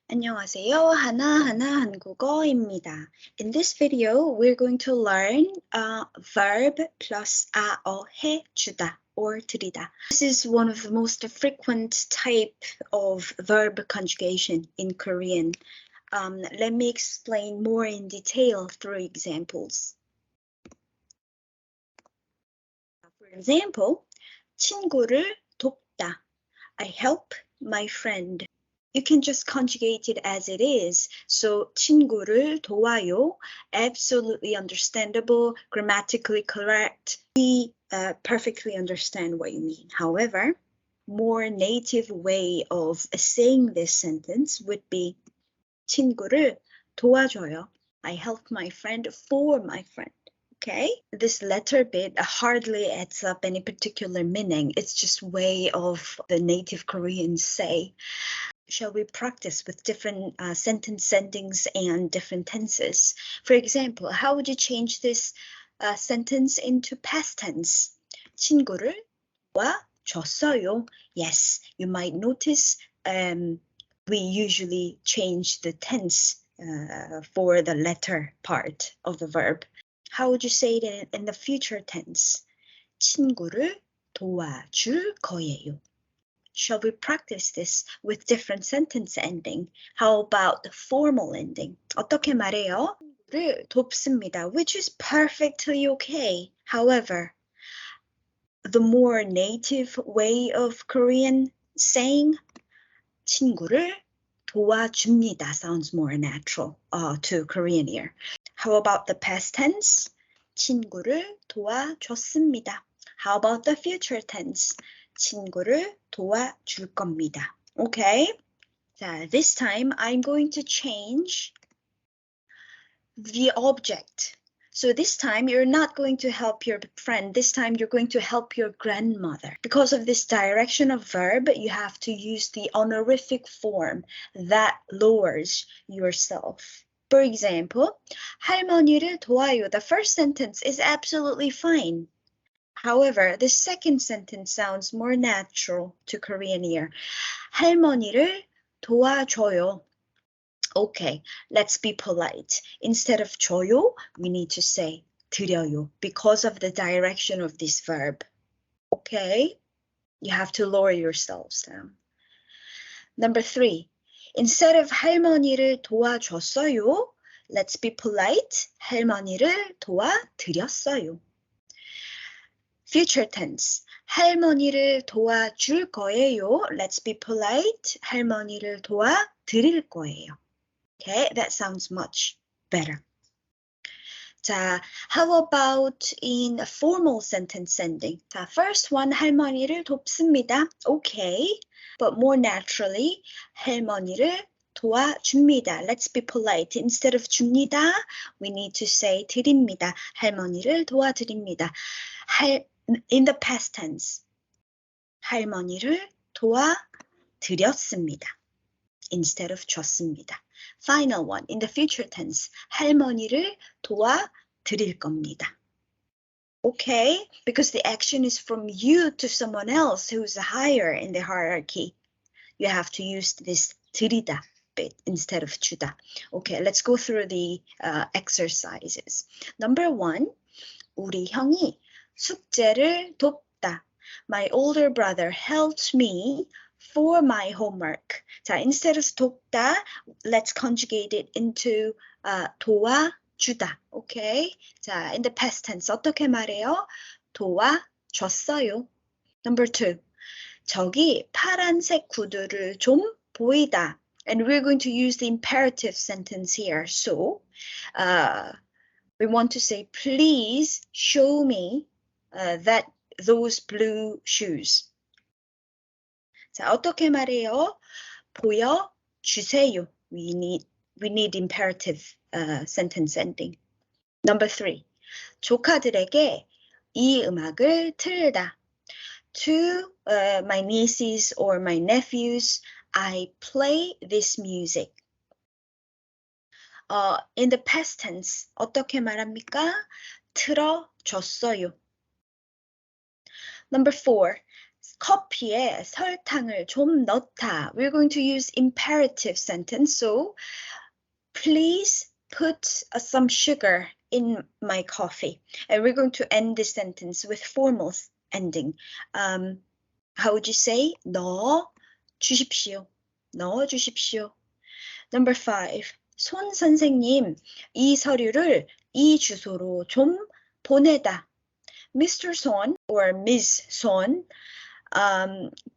안녕하세요. 하나하나 한국어입니다. In this video, we're going to learn verb plus 해 주다 or 드리다. This is one of the most frequent type of verb conjugation in Korean. Let me explain more in detail through examples. For example, 친구를 돕다. I help my friend. You can just conjugate it as it is. So 친구를 도와요, absolutely understandable, grammatically correct. We perfectly understand what you mean. However, more native way of saying this sentence would be 친구를 도와줘요. I help my friend for my friend. Okay, this letter bit hardly adds up any particular meaning. It's just way of the native Koreans say. Shall we practice with different sentence endings and different tenses? For example, how would you change this sentence into past tense? 친구를 도와줬어요. Yes, you might notice we usually change the tense for the letter part of the verb. How would you say it in the future tense? 친구를 도와줄 거예요. Shall we practice this with different sentence ending? How about the formal ending? 어떻게 말해요? 를 돕습니다, which is perfectly okay. However, the more native way of Korean saying 친구를 도와줍니다 sounds more natural to Korean ear. How about the past tense? 친구를 도와줬습니다. How about the future tense? 친구를 도와줄 겁니다. Okay? 자, this time I'm going to change the object. So this time you're not going to help your friend. This time you're going to help your grandmother. Because of this direction of verb, you have to use the honorific form that lowers yourself. For example, 할머니를 도와요. The first sentence is absolutely fine. However, the second sentence sounds more natural to Korean ear. 할머니를 도와줘요. Okay, let's be polite. Instead of 줘요, we need to say 드려요 because of the direction of this verb. Okay, you have to lower yourselves down. Number 3, instead of 할머니를 도와줬어요, let's be polite. 할머니를 도와드렸어요. Future tense. 할머니를 도와줄 거예요. Let's be polite. 할머니를 도와드릴 거예요. Okay, that sounds much better. 자, how about in a formal sentence ending? 자, first one, 할머니를 돕습니다. Okay, but more naturally, 할머니를 도와줍니다. Let's be polite. Instead of 줍니다, we need to say 드립니다. 할머니를 도와드립니다. In the past tense, 할머니를 도와드렸습니다. Instead of 줬습니다. Final one, in the future tense, 할머니를 도와드릴 겁니다. Okay, because the action is from you to someone else who's higher in the hierarchy. You have to use this 드리다 bit instead of 주다. Okay, let's go through the exercises. Number 1, 우리 형이 숙제를 돕다. My older brother helped me for my homework. 자, instead of 돕다, let's conjugate it into 도와주다. Okay? 자, in the past tense 어떻게 말해요? 도와줬어요. Number 2, 저기 파란색 구두를 좀 보이다. And we're going to use the imperative sentence here. So, we want to say, please show me those blue shoes. 자, 어떻게 말해요? 보여주세요. We need imperative sentence ending. Number 3, 조카들에게 이 음악을 틀다. To my nieces or my nephews, I play this music. In the past tense, 어떻게 말합니까? 틀어줬어요. Number 4, 커피에 설탕을 좀 넣다. We're going to use imperative sentence. So, please put some sugar in my coffee. And we're going to end this sentence with formal ending. How would you say? 넣어 주십시오. 넣어 주십시오. Number 5. 손 선생님, 이 서류를 이 주소로 좀 보내다. Mr. Son or Ms. Son,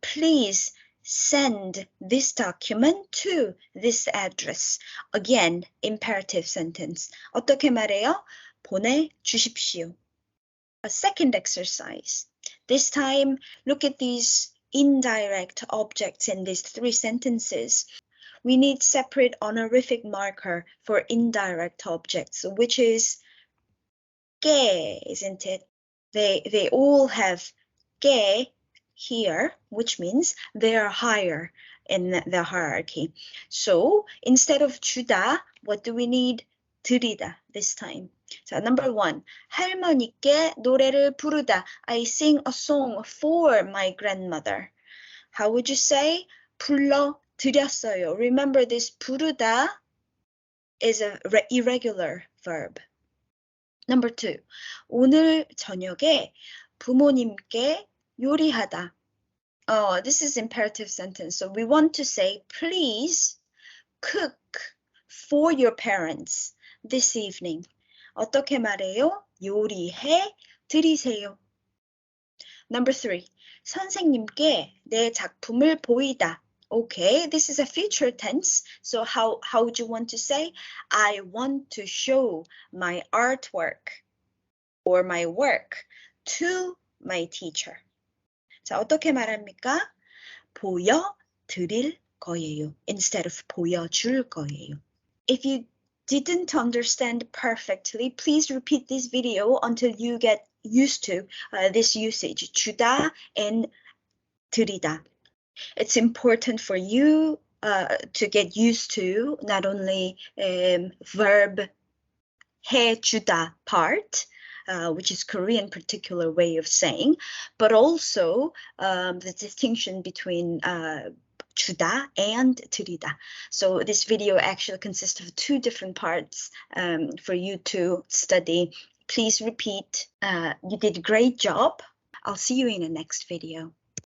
please send this document to this address. Again, imperative sentence. 어떻게 말해요? 보내주십시오. A second exercise. This time, look at these indirect objects in these 3 sentences. We need separate honorific marker for indirect objects, which is 게, isn't it? They all have 게 here, which means they are higher in the hierarchy. So instead of 주다, what do we need? 드리다 this time. 자, number 1. 할머니께 노래를 부르다. I sing a song for my grandmother. How would you say? 불러 드렸어요. Remember this 부르다 is a irregular verb. Number 2. 오늘 저녁에 부모님께 요리하다. Oh, this is imperative sentence. So we want to say, please cook for your parents this evening. 어떻게 말해요? 요리해 드리세요. Number 3. 선생님께 내 작품을 보이다. Okay, this is a future tense. So how would you want to say? I want to show my artwork or my work to my teacher. 자, 어떻게 말합니까? 보여드릴 거예요. Instead of 보여줄 거예요. If you didn't understand perfectly, please repeat this video until you get used to this usage. 주다 and 드리다. It's important for you to get used to not only verb 해주다 part, which is Korean particular way of saying, but also the distinction between 주다 and 드리다. So this video actually consists of 2 different parts for you to study. Please repeat. You did a great job. I'll see you in the next video.